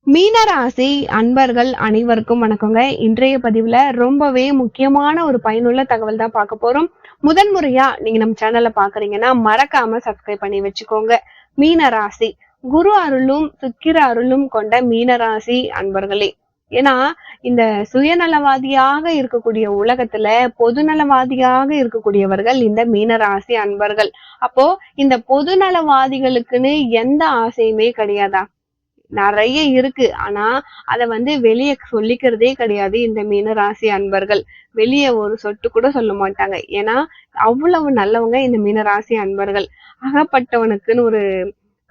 மீனராசி அன்பர்கள் அனைவருக்கும் வணக்கங்க. இன்றைய பதிவுல ரொம்பவே முக்கியமான ஒரு பயனுள்ள தகவல் தான் பார்க்க போறோம். முதன் முறையா நீங்க நம்ம சேனல்ல பாக்குறீங்கன்னா மறக்காம சப்ஸ்கிரைப் பண்ணி வச்சுக்கோங்க. மீனராசி குரு அருளும் சுக்கிர அருளும் கொண்ட மீனராசி அன்பர்களே. ஏன்னா இந்த சுயநலவாதியாக இருக்கக்கூடிய உலகத்துல பொதுநலவாதியாக இருக்கக்கூடியவர்கள் இந்த மீனராசி அன்பர்கள். அப்போ இந்த பொதுநலவாதிகளுக்குன்னு எந்த ஆசையுமே கிடையாதா? நிறைய இருக்கு. ஆனா அத வெளிய சொல்லிக்கிறதே கிடையாது இந்த மீனராசி அன்பர்கள். வெளிய ஒரு சொட்டு கூட சொல்ல மாட்டாங்க. ஏன்னா அவ்வளவு நல்லவங்க இந்த மீனராசி அன்பர்கள். அகப்பட்டவனுக்குன்னு ஒரு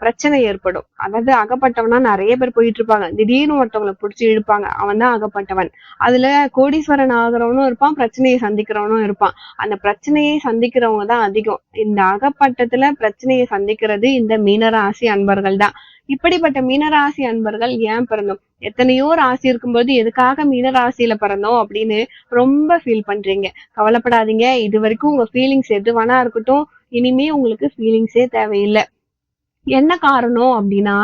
பிரச்சனை ஏற்படும். அதாவது அகப்பட்டவனா நிறைய பேர் போயிட்டு இருப்பாங்க. திடீர்னு ஒருத்தவங்கள புடிச்சு இழுப்பாங்க. அவன் தான் அகப்பட்டவன். அதுல கோடீஸ்வரன் ஆகுறவனும் இருப்பான், பிரச்சனையை சந்திக்கிறவனும் இருப்பான். அந்த பிரச்சனையை சந்திக்கிறவங்க தான் அதிகம். இந்த அகப்பட்டத்துல பிரச்சனையை சந்திக்கிறது இந்த மீனராசி அன்பர்கள் தான். இப்படிப்பட்ட மீனராசி அன்பர்கள் ஏன் பிறந்தோம்? எத்தனையோ ராசி இருக்கும்போது எதுக்காக மீனராசியில பிறந்தோம் அப்படின்னு ரொம்ப ஃபீல் பண்றீங்க. கவலைப்படாதீங்க. இது வரைக்கும் உங்க ஃபீலிங்ஸ் எது வேணா இருக்கட்டும். இனிமே உங்களுக்கு ஃபீலிங்ஸே தேவையில்லை. என்ன காரணம் அப்படின்னா,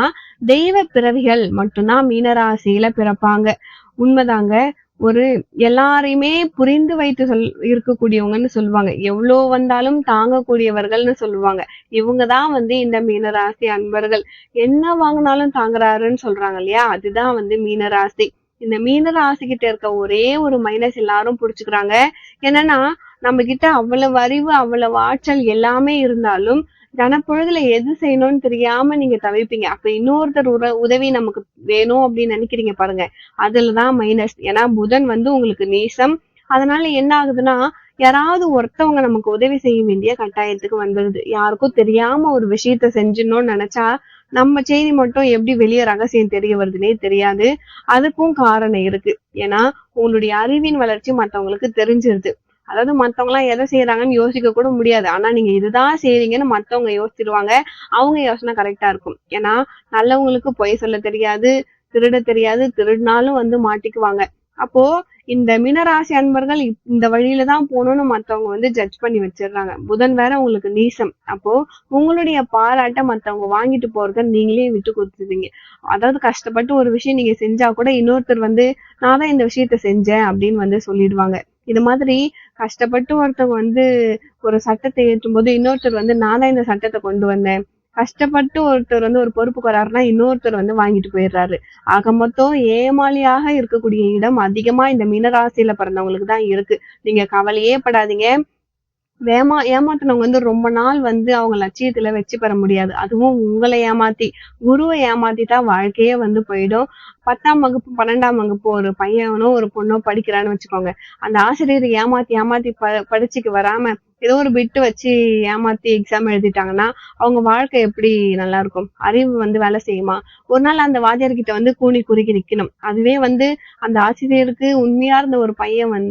தெய்வ பிறவிகள் மட்டும்தான் மீனராசியில பிறப்பாங்க. உண்மைதாங்க. ஒரு எல்லாரையுமே புரிந்து வைத்து இருக்கக்கூடியவங்கன்னு சொல்லுவாங்க. எவ்வளோ வந்தாலும் தாங்கக்கூடியவர்கள்னு சொல்லுவாங்க. இவங்கதான் இந்த மீனராசி அன்பர்கள். என்ன வாங்கினாலும் தாங்குறாருன்னு சொல்றாங்க இல்லையா? அதுதான் மீனராசி. இந்த மீனராசி கிட்ட இருக்க ஒரே ஒரு மைனஸ் எல்லாரும் புடிச்சுக்கிறாங்க. என்னன்னா, நம்ம கிட்ட அவ்வளவு அறிவு, அவ்வளவு ஆற்றல் எல்லாமே இருந்தாலும் கனப்பொழுதுல எது செய்யணும்னு தெரியாம நீங்க தவிப்பீங்க. அப்ப இன்னொருத்தர் உதவி நமக்கு வேணும் அப்படின்னு நினைக்கிறீங்க பாருங்க. அதுலதான் மைனஸ். ஏன்னா புதன் உங்களுக்கு நீசம். அதனால என்ன ஆகுதுன்னா, யாராவது ஒருத்தவங்க நமக்கு உதவி செய்ய வேண்டிய கட்டாயத்துக்கு வந்துடுது. யாருக்கும் தெரியாம ஒரு விஷயத்த செஞ்சிடணும்னு நினைச்சா நம்ம செய்தி மட்டும் எப்படி வெளியே ரகசியம் தெரிய வருதுன்னே தெரியாது. அதுக்கும் காரணம் இருக்கு. ஏன்னா உங்களுடைய அறிவின் வளர்ச்சி மத்தவங்களுக்கு தெரிஞ்சிருது. அதாவது மத்தவங்க எல்லாம் எதை செய்யறாங்கன்னு யோசிக்க கூட முடியாது. ஆனா நீங்க இதுதான் செய்றீங்கன்னு மத்தவங்க யோசிச்சிருவாங்க. அவங்க யோசனை கரெக்டா இருக்கும். ஏன்னா நல்லவங்களுக்கு பொய் சொல்ல தெரியாது, திருட தெரியாது, திருடினாலும் மாட்டிக்குவாங்க. அப்போ இந்த மீனராசி அன்பர்கள் இந்த வழியில தான் போகணும்னு மத்தவங்க ஜட்ஜ் பண்ணி வச்சிடுறாங்க. புதன் வேற உங்களுக்கு நீசம். அப்போ உங்களுடைய பாராட்ட மத்தவங்க வாங்கிட்டு போறத நீங்களே விட்டு கொடுத்துருவீங்க. அதாவது கஷ்டப்பட்டு ஒரு விஷயம் நீங்க செஞ்சா கூட இன்னொருத்தர் நான் தான் இந்த விஷயத்த செஞ்சேன் அப்படின்னு சொல்லிடுவாங்க. இது மாதிரி கஷ்டப்பட்டு ஒருத்தவங்க ஒரு சட்டத்தை ஏற்றும் போது இன்னொருத்தர் நான் தான் இந்த சட்டத்தை கொண்டு வந்தேன். கஷ்டப்பட்டு ஒருத்தர் ஒரு பொறுப்புக்கு வராருன்னா இன்னொருத்தர் வாங்கிட்டு போயிடுறாரு. ஆக மொத்தம் ஏமாளியாக இருக்கக்கூடிய இடம் அதிகமா இந்த மீனராசியில பிறந்தவங்களுக்கு தான் இருக்கு. நீங்க கவலையே படாதீங்க. ஏமாத்துனவங்க ரொம்ப நாள் அவங்க லட்சியத்துல வெற்றி பெற முடியாது. அதுவும் உங்களை ஏமாத்தி, குருவை ஏமாத்திட்டா வாழ்க்கையே போயிடும். 10ஆம் வகுப்பு 12ஆம் வகுப்பு ஒரு பையனோ ஒரு பொண்ணோ படிக்கிறான்னு வச்சுக்கோங்க. அந்த ஆசிரியர் ஏமாத்தி ஏமாத்தி படிச்சுக்கு வராம ஏதோ ஒரு பிட்டு வச்சு ஏமாத்தி எக்ஸாம் எழுதிட்டாங்கன்னா அவங்க வாழ்க்கை எப்படி நல்லா இருக்கும்? அறிவு வேலை செய்யுமா? ஒரு நாள் அந்த வாத்தியார்கிட்ட கூனி குறுகி நிக்கணும். அதுவே அந்த ஆசிரியருக்கு உண்மையா இருந்த ஒரு பையன்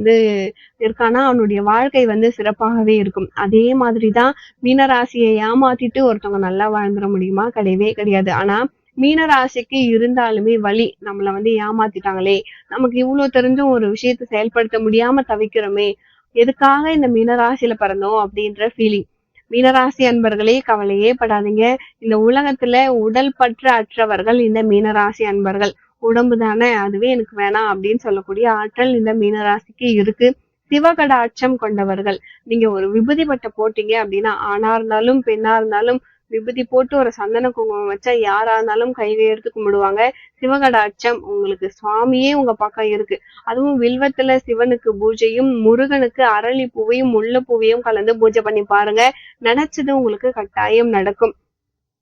இருக்கானா அவனுடைய வாழ்க்கை சிறப்பாகவே இருக்கும். அதே மாதிரிதான் மீனராசியை ஏமாத்திட்டு ஒருத்தவங்க நல்லா வாழ்ந்துட முடியுமா? கிடையவே கிடையாது. ஆனா மீனராசிக்கு இருந்தாலுமே வலி. நம்மள ஏமாத்திட்டாங்களே, நமக்கு இவ்வளவு தெரிஞ்சும் ஒரு விஷயத்தை செயல்படுத்த முடியாம தவிக்கிறோமே, எதுக்காக இந்த மீனராசியில பிறந்தோம் அப்படின்ற ஃபீலிங். மீனராசி அன்பர்களே கவலையே படாதீங்க. இந்த உலகத்துல உடல் பற்று அற்றவர்கள் இந்த மீனராசி அன்பர்கள். உடம்பு தானே, அதுவே எனக்கு வேணாம் அப்படின்னு சொல்லக்கூடிய ஆற்றல் இந்த மீனராசிக்கு இருக்கு. சிவகடாட்சம் கொண்டவர்கள். நீங்க ஒரு விபூதி பட்டை போட்டீங்க அப்படின்னா, ஆணா இருந்தாலும் பெண்ணா இருந்தாலும் விபூதி போட்டு ஒரு சந்தன குங்குமம் வச்சா யாரா இருந்தாலும் கையெடுத்து கும்பிடுவாங்க. சிவகடாட்சம் உங்களுக்கு சுவாமியே உங்க பக்கம் இருக்கு. அதுவும் வில்வத்துல சிவனுக்கு பூஜையும், முருகனுக்கு அரளி பூவையும் முல்லைப்பூவையும் கலந்து பூஜை பண்ணி பாருங்க. நினைச்சது உங்களுக்கு கட்டாயம் நடக்கும்.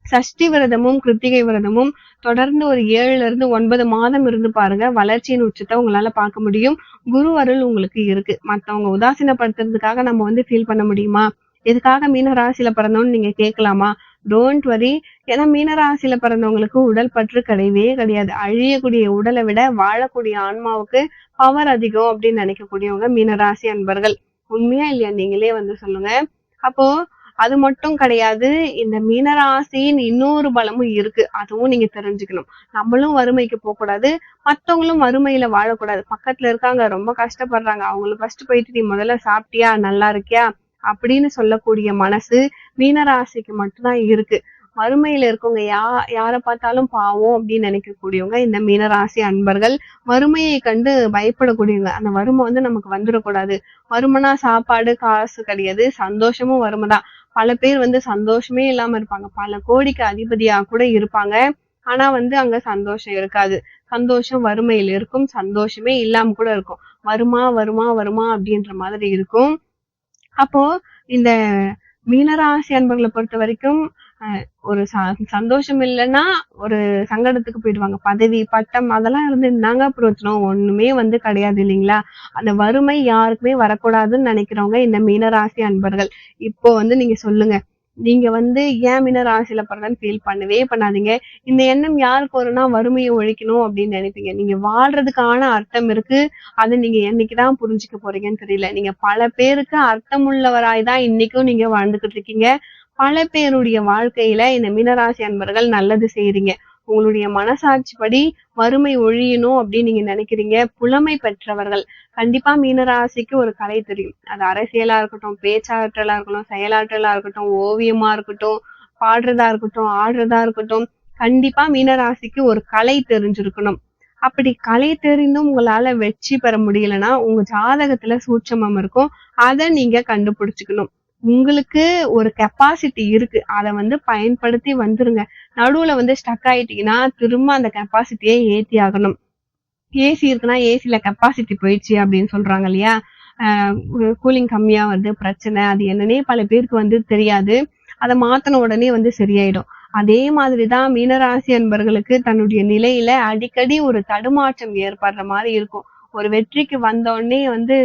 சஷ்டி விரதமும் கிருத்திகை விரதமும் தொடர்ந்து ஒரு 7ல இருந்து 9 மாதம் இருந்து பாருங்க. வளர்ச்சியின் உச்சத்தை உங்களால பார்க்க முடியும். குரு அருள் உங்களுக்கு இருக்கு. மத்தவங்க உதாசீனப்படுத்துறதுக்காக நம்ம ஃபீல் பண்ண முடியுமா? எதுக்காக மீன ராசியில பிறந்தோம்னு நீங்க கேட்கலாமா? Don't worry. ஏன்னா மீன ராசியில பிறந்தவங்களுக்கு உடல் பற்று கிடையவே கிடையாது. அழியக்கூடிய உடலை விட வாழக்கூடிய ஆன்மாவுக்கு பவர் அதிகம் அப்படின்னு நினைக்கக்கூடியவங்க மீனராசி அன்பர்கள். உண்மையா இல்லையா? நீங்களே சொல்லுங்க. அப்போ அது மட்டும் கிடையாது. இந்த மீனராசியின் இன்னொரு பலமும் இருக்கு. அதுவும் நீங்க தெரிஞ்சுக்கணும். நம்மளும் வறுமைக்கு போகக்கூடாது. மத்தவங்களும் வறுமையில வாழக்கூடாது. பக்கத்துல இருக்காங்க, ரொம்ப கஷ்டப்படுறாங்க. அவங்களுக்கு ஃபர்ஸ்ட் போயிட்டு நீ முதல்ல சாப்பிட்டியா, நல்லா இருக்கியா அப்படின்னு சொல்லக்கூடிய மனசு மீனராசிக்கு மட்டும்தான் இருக்கு. வறுமையில இருக்கவங்க யார பார்த்தாலும் பாவம் அப்படின்னு நினைக்கக்கூடியவங்க இந்த மீனராசி அன்பர்கள். வறுமையை கண்டு பயப்படக்கூடியவங்க. அந்த வறுமை வந்து நமக்கு வந்துடக்கூடாது. வறுமைனா சாப்பாடு, காசு கிடையாது. சந்தோஷமும் வறுமை தான். பல பேர் வந்து சந்தோஷமே இல்லாம இருப்பாங்க. பல கோடிக்கு அதிபதியா கூட இருப்பாங்க. ஆனா வந்து அங்க சந்தோஷம் இருக்காது. சந்தோஷம் வறுமையில் இருக்கும். சந்தோஷமே இல்லாம கூட இருக்கும். வருமா, வருமா, வருமா அப்படின்ற மாதிரி இருக்கும். அப்போ இந்த மீனராசி அன்பர்கள பொறுத்தவரைக்கும், அ ஒரு சந்தோஷம் இல்லன்னா, ஒரு சங்கடத்துக்கு போயிடுவாங்க. பதவி, பட்டம் அதெல்லாம் இருந்து என்னங்க பிரயோஜனம்? ஒண்ணுமே வந்து கிடையாது இல்லைங்களா? அந்த வறுமை யாருக்குமே வரக்கூடாதுன்னு நினைக்கிறவங்க இந்த மீனராசி அன்பர்கள். இப்போ வந்து நீங்க சொல்லுங்க. நீங்க வந்து ஏன் மீனராசியில பிறந்தேன்னு ஃபீல் பண்ணவே பண்ணாதீங்க. இந்த எண்ணம் யாருக்கு வரும்னா, வறுமைய ஒழிக்கணும் அப்படின்னு நினைப்பீங்க. நீங்க வாழ்றதுக்கான அர்த்தம் இருக்கு. அத நீங்க என்னைக்கு தான் புரிஞ்சுக்க போறீங்கன்னு தெரியல. நீங்க பல பேருக்கு அர்த்தமுள்ளவராய் தான் இன்னைக்கும் நீங்க வாழ்ந்துகிட்டு இருக்கீங்க. பல பேருடைய வாழ்க்கையில இந்த மீனராசி அன்பர்கள் நல்லது செய்றீங்க. உங்களுடைய மனசாட்சிப்படி வறுமை ஒழியணும் அப்படின்னு நீங்க நினைக்கிறீங்க. புலமை பெற்றவர்கள். கண்டிப்பா மீனராசிக்கு ஒரு கலை தெரியும். அது அரசியலா இருக்கட்டும், பேச்சாற்றலா இருக்கட்டும், செயலாற்றலா இருக்கட்டும், ஓவியமா இருக்கட்டும், பாடுறதா இருக்கட்டும், ஆடுறதா இருக்கட்டும். கண்டிப்பா மீனராசிக்கு ஒரு கலை தெரிஞ்சிருக்கணும். அப்படி கலை தெரிந்தும் உங்களால வெற்றி பெற முடியலன்னா, உங்க ஜாதகத்துல சூட்சமம் இருக்கும். அத நீங்க கண்டுபிடிச்சுக்கணும். உங்களுக்கு ஒரு கெப்பாசிட்டி இருக்கு. அத வந்து பயன்படுத்தி வந்துருங்க. நடுவுல வந்து ஸ்டக் ஆயிட்டீங்கன்னா, திரும்ப அந்த கெப்பாசிட்டிய ஏத்தி ஆகணும். ஏசி இருக்குன்னா, ஏசில கெப்பாசிட்டி போயிடுச்சு அப்படின்னு சொல்றாங்க இல்லையா? அ கூலிங் கம்மியா வருது பிரச்சனை. அது என்னன்னே பல பேருக்கு வந்து தெரியாது. அத மாத்துன உடனே வந்து சரியாயிடும். அதே மாதிரி தான் மீனராசி அன்பர்களுக்கு தன்னுடைய நிலையில அடிக்கடி ஒரு தடுமாற்றம் ஏற்படுற மாரி இருக்கும். ஒரு வெற்றிக்கு வந்தோனே வந்து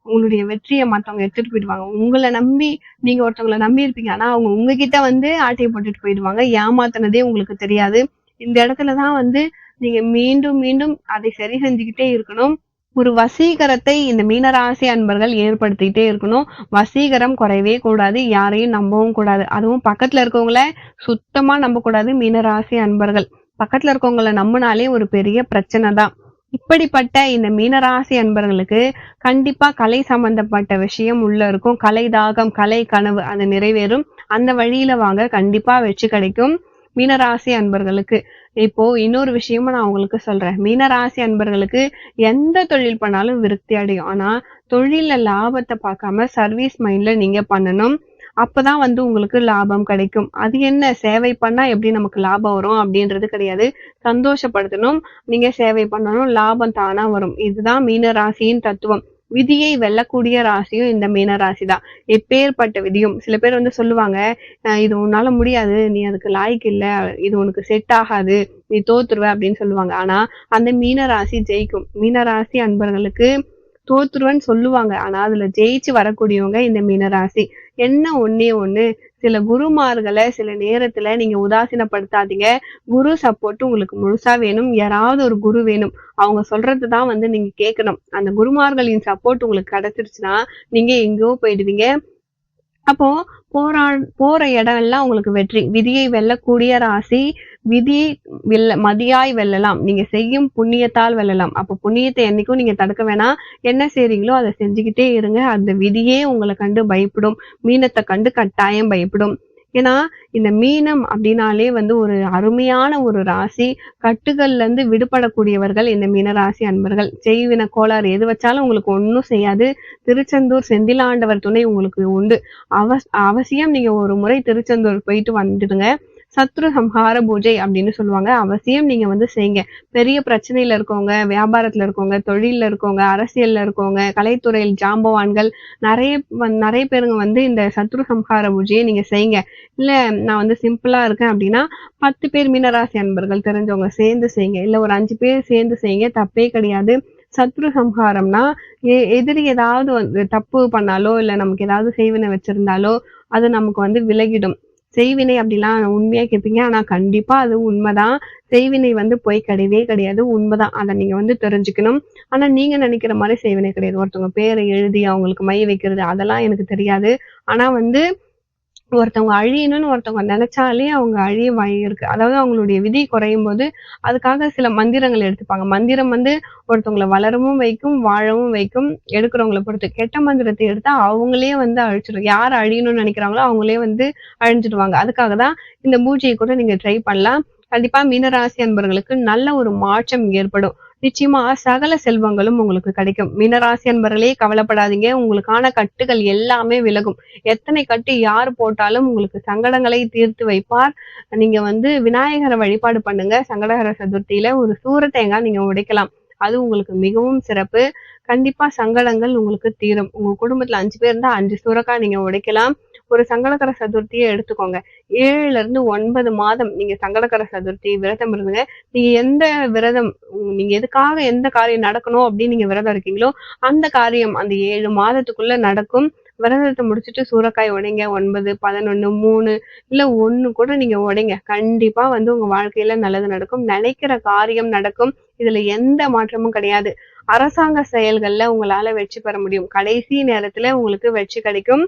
உங்களுடைய வெற்றிய மத்தவங்க எடுத்துட்டு போயிடுவாங்க. உங்கள நம்பி நீங்க ஒருத்தவங்கள நம்பி இருப்பீங்க. ஆனா அவங்க உங்ககிட்ட வந்து ஆட்டைய போட்டுட்டு போயிடுவாங்க. ஏமாத்துனதே உங்களுக்கு தெரியாது. இந்த இடத்துல தான் வந்து நீங்க மீண்டும், மீண்டும் அதை சரி செஞ்சுக்கிட்டே இருக்கணும். ஒரு வசீகரத்தை இந்த மீனராசி அன்பர்கள் ஏற்படுத்திட்டே இருக்கணும். வசீகரம் குறையவே கூடாது. யாரையும் நம்பவும் கூடாது. அதுவும் பக்கத்துல இருக்கவங்கள சுத்தமா நம்பக்கூடாது மீனராசி அன்பர்கள். பக்கத்துல இருக்கவங்கள நம்புனாலே ஒரு பெரிய பிரச்சனை தான். இப்படிப்பட்ட இந்த மீனராசி அன்பர்களுக்கு கண்டிப்பா கலை சம்பந்தப்பட்ட விஷயம் உள்ள இருக்கும். கலை தாகம், கலை கனவு அது நிறைவேறும். அந்த வழியில வாங்க. கண்டிப்பா வெற்றி கிடைக்கும். மீனராசி அன்பர்களுக்கு. இப்போ இன்னொரு விஷயமும் நான் உங்களுக்கு சொல்றேன். மீனராசி அன்பர்களுக்கு எந்த தொழில் பண்ணாலும் விருத்தி அடையும். ஆனா, தொழில்ல லாபத்த பார்க்காம சர்வீஸ் மைண்ட்ல நீங்க பண்ணணும். அப்பதான் வந்து உங்களுக்கு லாபம் கிடைக்கும். அது என்ன சேவை பண்ணா எப்படி நமக்கு லாபம் வரும் அப்படின்றது கிடையாது. சந்தோஷப்படுத்தணும். நீங்க சேவை பண்ணணும். லாபம் தானா வரும். இதுதான் மீன ராசியின் தத்துவம். விதியை வெல்லக்கூடிய ராசியும் இந்த மீன ராசி தான். எப்பேற்பட்ட விதியும் சில பேர் வந்து சொல்லுவாங்க, இது உன்னால முடியாது. நீ அதுக்கு லாயக்கு இல்ல. இது உனக்கு செட் ஆகாது. நீ தோத்துருவ அப்படின்னு சொல்லுவாங்க. ஆனா, அந்த மீன ராசி ஜெயிக்கும். மீன ராசி அன்பர்களுக்கு தோத்துருவேன்னு சொல்லுவாங்க. ஆனா, அதுல ஜெயிச்சு வரக்கூடியவங்க இந்த மீனராசி. என்ன ஒண்ணே ஒண்ணு, சில குருமார்கள சில நேரத்துல நீங்க உதாசீனப்படுத்தாதீங்க. குரு சப்போர்ட் உங்களுக்கு முழுசா வேணும். யாராவது ஒரு குரு வேணும். அவங்க சொல்றது தான் வந்து நீங்க கேட்கணும். அந்த குருமார்களின் சப்போர்ட் உங்களுக்கு கிடைச்சிருச்சுன்னா, நீங்க எங்கேயோ போயிடுவீங்க. அப்போ போற இடம் எல்லாம் உங்களுக்கு வெற்றி. விதியை வெல்லக்கூடிய ராசி. விதியை மதியாய் வெல்லலாம். நீங்க செய்யும் புண்ணியத்தால் வெல்லலாம். அப்ப புண்ணியத்தை என்னைக்கும் நீங்க தடுக்க வேணாம். என்ன செய்றீங்களோ அத செஞ்சுக்கிட்டே இருங்க. அந்த விதியே உங்கள கண்டு பயப்படும். மீனத்த கண்டு கட்டாயம் பயப்படும். ஏன்னா, இந்த மீனம் அப்படின்னாலே வந்து ஒரு அருமையான ஒரு ராசி. கட்டுகள்ல இருந்து விடுபடக்கூடியவர்கள் இந்த மீனராசி அன்பர்கள். செய்வின கோளாறு எது வச்சாலும் உங்களுக்கு ஒண்ணும் செய்யாது. திருச்செந்தூர் செந்திலாண்டவர் துணை உங்களுக்கு உண்டு. அவசியம் நீங்க ஒரு முறை திருச்செந்தூர் போயிட்டு வந்துடுங்க. சத்ரு சம்ஹார பூஜை அப்படின்னு சொல்லுவாங்க. அவசியம் நீங்க வந்து செய்யுங்க. பெரிய பிரச்சனையில இருக்கவங்க, வியாபாரத்துல இருக்கவங்க, தொழில்ல இருக்கவங்க, அரசியல்ல இருக்கவங்க, கலைத்துறையில் ஜாம்பவான்கள் நிறைய பேருங்க வந்து இந்த சத்ரு சம்ஹார பூஜையை நீங்க செய்யுங்க. இல்ல நான் வந்து சிம்பிளா இருக்கேன் அப்படின்னா 10 பேர் மீனராசி அன்பர்கள் தெரிஞ்சவங்க சேர்ந்து செய்யுங்க. இல்ல ஒரு 5 பேர் சேர்ந்து செய்யுங்க. தப்பே கிடையாது. சத்ரு சம்ஹாரம்னா எதிரி ஏதாவது வந்து தப்பு பண்ணாலோ, இல்ல நமக்கு ஏதாவது செய்வினை வச்சிருந்தாலோ, அது நமக்கு வந்து விலகிடும். செய்வினை அப்படிலாம் உண்மையா கேட்பீங்க. ஆனா கண்டிப்பா அது உண்மைதான். செய்வினை வந்து பொய் கிடையவே கிடையாது. உண்மைதான். அத நீங்க வந்து தெரிஞ்சுக்கணும். ஆனா நீங்க நினைக்கிற மாரி செய்வினை கிடையாது. ஒருத்தவங்க பேரை எழுதி அவங்களுக்கு மை வைக்கிறது அதெல்லாம் எனக்கு தெரியாது. ஆனா வந்து ஒருத்தவங்க அழியணும்னு ஒருத்தவங்க நெனச்சாலே அவங்க அழிய வழி இருக்கு. அதாவது அவங்களுடைய விதி குறையும்போது, அதுக்காக சில மந்திரங்கள் எடுத்துப்பாங்க. மந்திரம் வந்து ஒருத்தவங்கள வளரவும் வைக்கும், வாழவும் வைக்கும். எடுக்கிறவங்கள பொறுத்து. கெட்ட மந்திரத்த எடுத்தா அவங்களே வந்து அழிச்சிரும். யார் அழியணும்னு நெனைக்கிறாங்களோ, அவங்களே வந்து அழிஞ்சிடுவாங்க. அதுக்காக தான் இந்த பூஜைய கூட நீங்க ட்ரை பண்ணலாம். கண்டிப்பா மீனராசி அன்பர்களுக்கு நல்ல ஒரு மாற்றம் ஏற்படும். நிச்சயமா சகல செல்வங்களும் உங்களுக்கு கிடைக்கும். மீனராசி அன்பர்களே கவலைப்படாதீங்க. உங்களுக்கான கட்டுகள் எல்லாமே விலகும். எத்தனை கட்டு யார் போட்டாலும் உங்களுக்கு சங்கடங்களை தீர்த்து வைப்பார். நீங்க வந்து விநாயகர வழிபாடு பண்ணுங்க. சங்கடஹர சதுர்த்தியில ஒரு சூர தேங்காய் நீங்க உடைக்கலாம். அது உங்களுக்கு மிகவும் சிறப்பு. கண்டிப்பா சங்கடங்கள் உங்களுக்கு தீரும். உங்க குடும்பத்துல 5 பேர் இருந்தா 5 சூரக்காய் நீங்க உடைக்கலாம். ஒரு சங்கடகர சதுர்த்திய எடுத்துக்கோங்க. 7ல இருந்து 9 மாதம் நீங்க சங்கடகர சதுர்த்தி விரதம் இருந்துங்க. நீங்க எந்த விரதம் நீங்க எதுக்காக எந்த காரியம் நடக்கணும் அப்படின்னு நீங்க விரதம் இருக்கீங்களோ, அந்த காரியம் அந்த 7 மாதத்துக்குள்ள நடக்கும். விரதத்த முடிச்சுட்டு சூரக்காய் உடைங்க. 9, 11, 3 இல்ல 1 கூட நீங்க உடைங்க. கண்டிப்பா வந்து உங்க வாழ்க்கையில நல்லது நடக்கும். நினைக்கிற காரியம் நடக்கும். இதுல எந்த மாற்றமும் கிடையாது. அரசாங்க செயல்கள்ல உங்களால வெற்றி பெற முடியும். கடைசி நேரத்துல உங்களுக்கு வெற்றி கிடைக்கும்.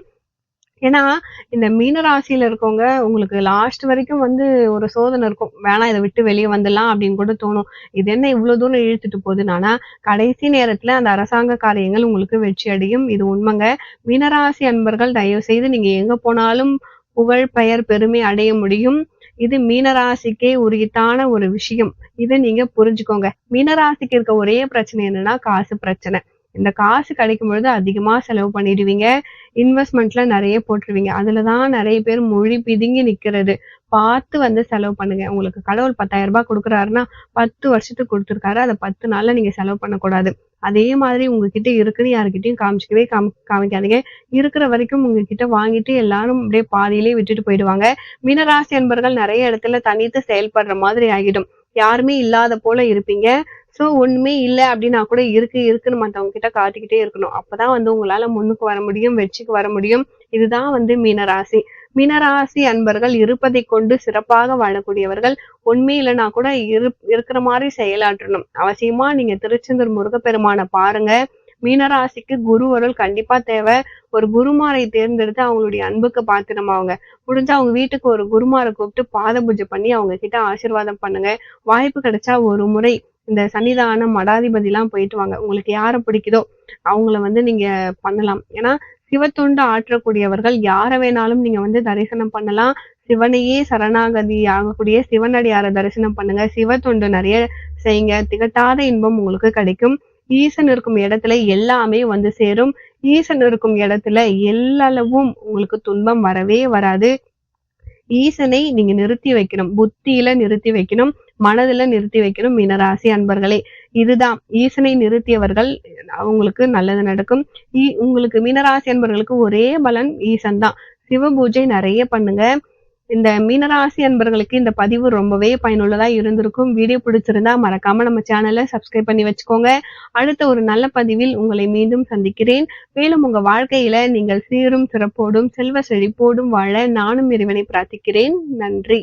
ஏன்னா, இந்த மீன ராசியில இருக்கவங்க உங்களுக்கு லாஸ்ட் வரைக்கும் வந்து ஒரு சோதனை இருக்கும். வேணாம் இத விட்டு வெளிய வந்துடலாம் அப்படின்னு கூட தோணும். இது என்ன இவ்ளோ தூரம் இழுத்துட்டு போகுதுன்னு. ஆனா, கடைசி நேரத்துல அந்த அரசாங்க காரியங்கள் உங்களுக்கு வெற்றி அடையும். இது உண்மைங்க. மீனராசி அன்பர்கள் தயவு செய்து நீங்க எங்க போனாலும் புகழ், பெயர், பெருமை அடைய முடியும். இது மீனராசிக்கே உரித்தான ஒரு விஷயம். இத நீங்க புரிஞ்சுக்கோங்க. மீனராசிக்கு இருக்க ஒரே பிரச்சனை என்னன்னா, காசு பிரச்சனை. இந்த காசு கிடைக்கும் பொழுது அதிகமா செலவு பண்ணிடுவீங்க. இன்வெஸ்ட்மென்ட்ல நெறைய போட்டுருவீங்க. அதுல தான் நெறைய பேர் மொழி பிதுங்கி நிக்கிறது. பார்த்து வந்து செலவு பண்ணுங்க. உங்களுக்கு கடவுள் ரூ. 10,000 குடுக்குறாருன்னா, 10 வருஷத்துக்கு குடுத்துருக்காரு. அத 10 நாள்ல நீங்க செலவு பண்ணக்கூடாது. அதே மாதிரி உங்ககிட்ட இருக்குன்னு யார்கிட்டயும் காமிச்சுக்கவே காமிக்காதீங்க. இருக்கிற வரைக்கும் உங்ககிட்ட வாங்கிட்டு எல்லாரும் அப்படியே பாதியிலேயே விட்டுட்டு போயிடுவாங்க. மீனராசி அன்பர்கள் நெறைய இடத்துல தனித்து செயல்படுற மாதிரி ஆகிடும். யாருமே இல்லாத போல இருப்பீங்க. ஸோ ஒண்ணுமே இல்ல அப்டின்னா கூட இருக்கு, இருக்குன்னு மத்தவங்க கிட்ட காட்டிக்கிட்டே இருக்கணும். அப்பதான் வந்து உங்களால முன்னுக்கு வர முடியும், வெற்றிக்கு வர முடியும். இதுதான் வந்து மீனராசி. மீனராசி அன்பர்கள் இருப்பதைக் கொண்டு சிறப்பாக வாழக்கூடியவர்கள். உண்மை இல்லன்னா கூட இருக்கிற மாரி செயலாற்றணும். அவசியமா நீங்க திருச்செந்தூர் முருகப்பெருமான பாருங்க. மீனராசிக்கு குரு அருள் கண்டிப்பா தேவை. ஒரு குருமாரை தேர்ந்தெடுத்து அவங்களுடைய அன்புக்கு பாத்திரமாவுங்க. முடிஞ்சா அவங்க வீட்டுக்கு ஒரு குருமார கூப்பிட்டு பாத பூஜை பண்ணி அவங்க கிட்ட ஆசீர்வாதம் பண்ணுங்க. வாய்ப்பு கிடைச்சா ஒரு முறை இந்த சன்னிதானம், மடாதிபதிலாம் போயிட்டு வாங்க. உங்களுக்கு யார பிடிக்குதோ அவங்கள வந்து நீங்க பண்ணலாம். ஏன்னா சிவத்தொண்டு ஆற்றக்கூடியவர்கள் யார வேணாலும் நீங்க வந்து தரிசனம் பண்ணலாம். சிவனையே சரணாகதி ஆகக்கூடிய சிவனடியார தரிசனம் பண்ணுங்க. சிவத்தொண்டு நெறைய செய்யுங்க. திகட்டாத இன்பம் உங்களுக்கு கிடைக்கும். ஈசன் இருக்கும் இடத்துல எல்லாமே வந்து சேரும். ஈசன் இருக்கும் இடத்துல எல்லளவும் உங்களுக்கு துன்பம் வரவே வராது. ஈசனை நீங்க நிறுத்தி வைக்கணும். புத்தியில நிறுத்தி வைக்கணும். மனதுல நிறுத்தி வைக்கணும் மீனராசி அன்பர்களே. இதுதான் ஈசனை நிறுத்தியவர்கள் அவங்களுக்கு நல்லது நடக்கும். உங்களுக்கு மீனராசி அன்பர்களுக்கு ஒரே பலன் ஈசன் தான். சிவ பூஜை நெறைய பண்ணுங்க. இந்த மீனராசி அன்பர்களுக்கு இந்த பதிவு ரொம்பவே பயனுள்ளதா இருந்திருக்கும். வீடியோ பிடிச்சிருந்தா மறக்காம நம்ம சேனலை சப்ஸ்கிரைப் பண்ணி வச்சுக்கோங்க. அடுத்த ஒரு நல்ல பதிவில் உங்களை மீண்டும் சந்திக்கிறேன். மேலும் உங்க வாழ்க்கையில நீங்கள் சீரும் சிறப்போடும் செல்வ செழிப்போடும் வாழ நானும் இறைவனை பிரார்த்திக்கிறேன். நன்றி.